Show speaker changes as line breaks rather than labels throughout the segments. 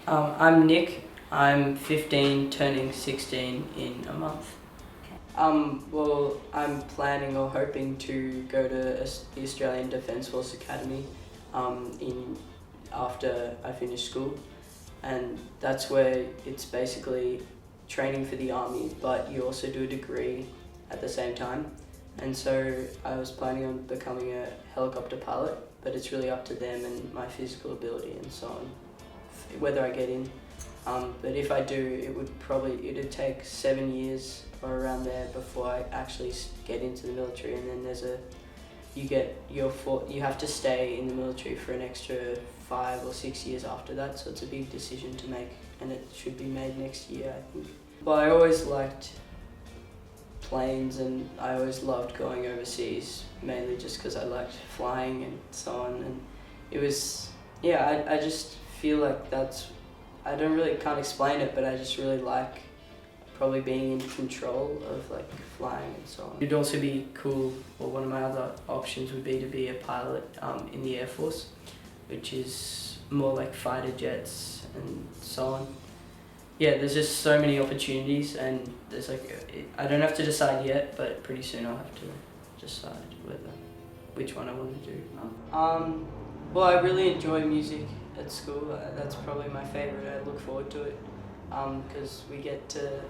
I'm Nick. I'm 15, turning 16 in a month. Well, I'm planning or hoping to go to the Australian Defence Force Academy in after I finish school, and that's where it's basically training for the army, but you also do a degree at the same time. And so I was planning on becoming a helicopter pilot, but it's really up to them and my physical ability and so on, whether I get in. But if I do, it'd take 7 years or around there before I actually get into the military, and then you have to stay in the military for an extra 5 or 6 years after that. So it's a big decision to make, and it should be made next year, I think. Well, I always liked planes, and I always loved going overseas, mainly just because I liked flying and so on. And it was, yeah, I just feel like can't explain it, but I just really like probably being in control of like flying and so on. It'd also be cool, or one of my other options would be to be a pilot in the Air Force, which is more like fighter jets and so on. Yeah, there's just so many opportunities, and there's I don't have to decide yet, but pretty soon I'll have to decide which one I want to do. Well, I really enjoy music at school. That's probably my favourite. I look forward to it because we get to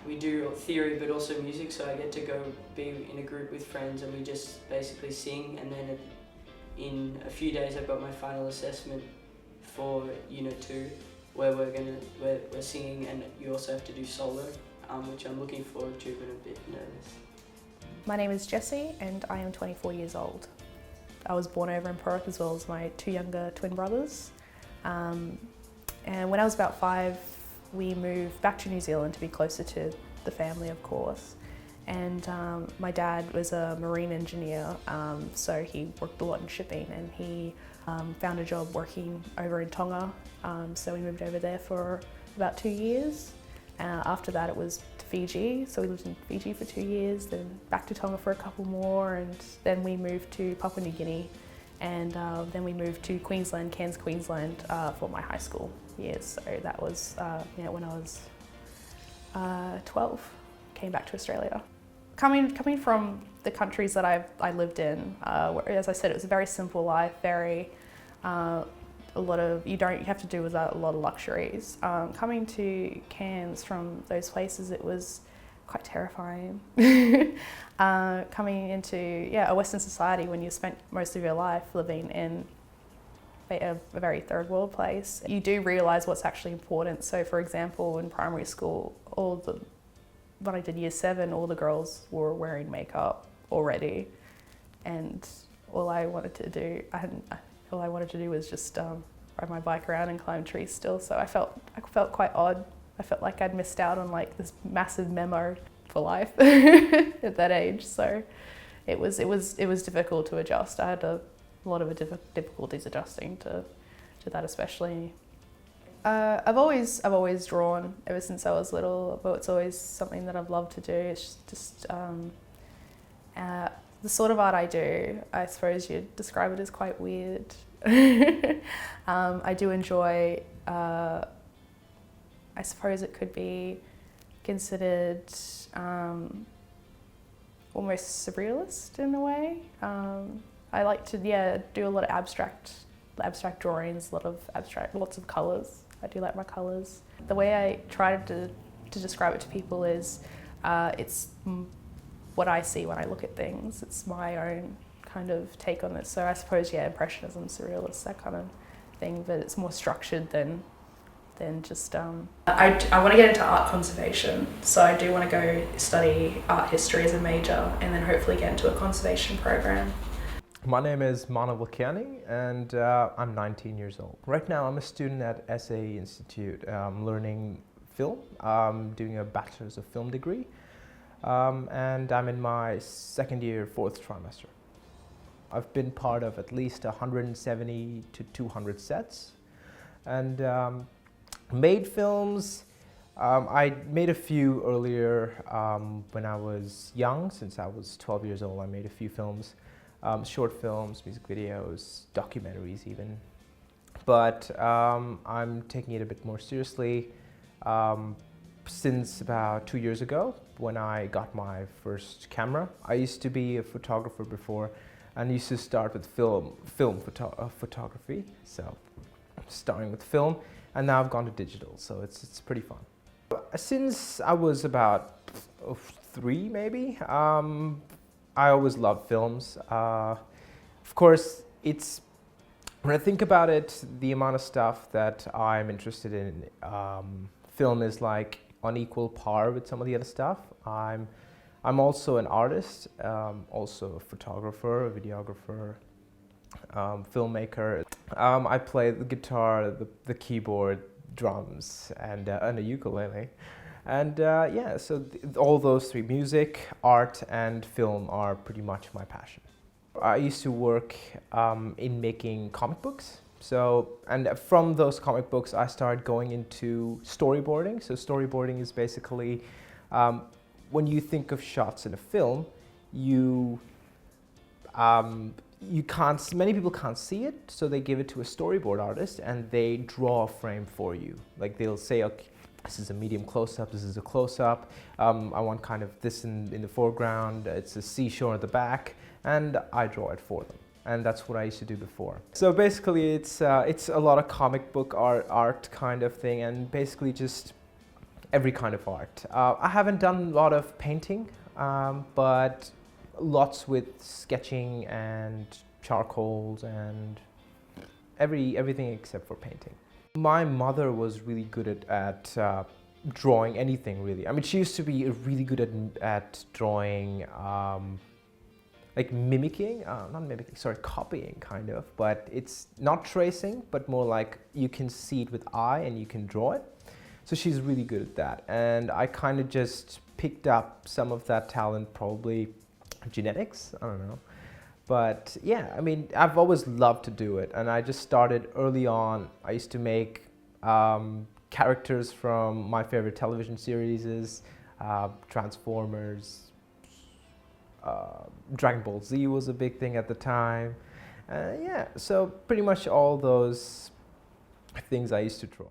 we do theory but also music, so I get to go be in a group with friends and we just basically sing, and then in a few days I've got my final assessment for Unit 2 where we're singing, and you also have to do solo, which I'm looking forward to but a bit nervous.
My name is Jessie and I am 24 years old. I was born over in Perth as well as my 2 younger twin brothers. And when I was about 5, we moved back to New Zealand to be closer to the family, of course. And my dad was a marine engineer, so he worked a lot in shipping, and he found a job working over in Tonga. So we moved over there for about 2 years. After that it was to Fiji, so we lived in Fiji for 2 years, then back to Tonga for a couple more, and then we moved to Papua New Guinea, and then we moved to Queensland, Cairns, Queensland for my high school years. So that was when I was 12, came back to Australia. Coming from the countries that I lived in, where, as I said, it was a very simple life, very you have to do without a lot of luxuries. Coming to Cairns from those places, it was quite terrifying. Coming into a Western society when you spent most of your life living in a very third world place, you do realise what's actually important. So for example, in primary school, when I did year 7, all the girls were wearing makeup already, and all I wanted to do was just ride my bike around and climb trees still. So I felt quite odd. I felt like I'd missed out on like this massive memo for life at that age. So it was difficult to adjust. I had a lot of difficulties adjusting to that, especially. I've always drawn ever since I was little, but it's always something that I've loved to do. It's just the sort of art I do, I suppose you'd describe it as quite weird. I do enjoy, I suppose it could be considered almost surrealist in a way. I like to do a lot of abstract drawings, lots of colours. I do like my colours. The way I try to describe it to people is it's what I see when I look at things. It's my own kind of take on it. So I suppose, impressionism, surrealist, that kind of thing, but it's more structured than just... I want to get into art conservation, so I do want to go study art history as a major and then hopefully get into a conservation program.
My name is Manav Lakiani, and I'm 19 years old. Right now I'm a student at SA Institute. I'm learning film. I'm doing a Bachelor's of Film degree, and I'm in my second year, 4th trimester. I've been part of at least 170 to 200 sets, and made films. I made a few earlier when I was young. Since I was 12 years old, I made a few films. short films, music videos, documentaries even. But I'm taking it a bit more seriously since about 2 years ago when I got my first camera. I used to be a photographer before and used to start with photography, so starting with film, and now I've gone to digital, so it's pretty fun. Since I was about 3 maybe, I always loved films. Of course, when I think about it, the amount of stuff that I'm interested in, film is like on equal par with some of the other stuff. I'm also an artist, also a photographer, a videographer, filmmaker. I play the guitar, the keyboard, drums, and a ukulele. And yeah, so all those 3, music, art, and film, are pretty much my passion. I used to work in making comic books. And from those comic books, I started going into storyboarding. So storyboarding is basically when you think of shots in a film, many people can't see it, so they give it to a storyboard artist and they draw a frame for you. Like they'll say, okay, this is a medium close-up, this is a close-up, I want kind of this in the foreground, it's a seashore at the back, and I draw it for them. And that's what I used to do before. So basically it's a lot of comic book art kind of thing, and basically just every kind of art. I haven't done a lot of painting, but lots with sketching and charcoals and everything except for painting. My mother was really good at drawing anything, really. I mean, she used to be really good at drawing, like mimicking, not mimicking, sorry, copying kind of, but it's not tracing, but more like you can see it with eye and you can draw it. So she's really good at that, and I kind of just picked up some of that talent, probably genetics, I don't know. But yeah, I mean, I've always loved to do it, and I just started early on. I used to make characters from my favorite television series, Transformers, Dragon Ball Z was a big thing at the time. Yeah, so pretty much all those things I used to draw.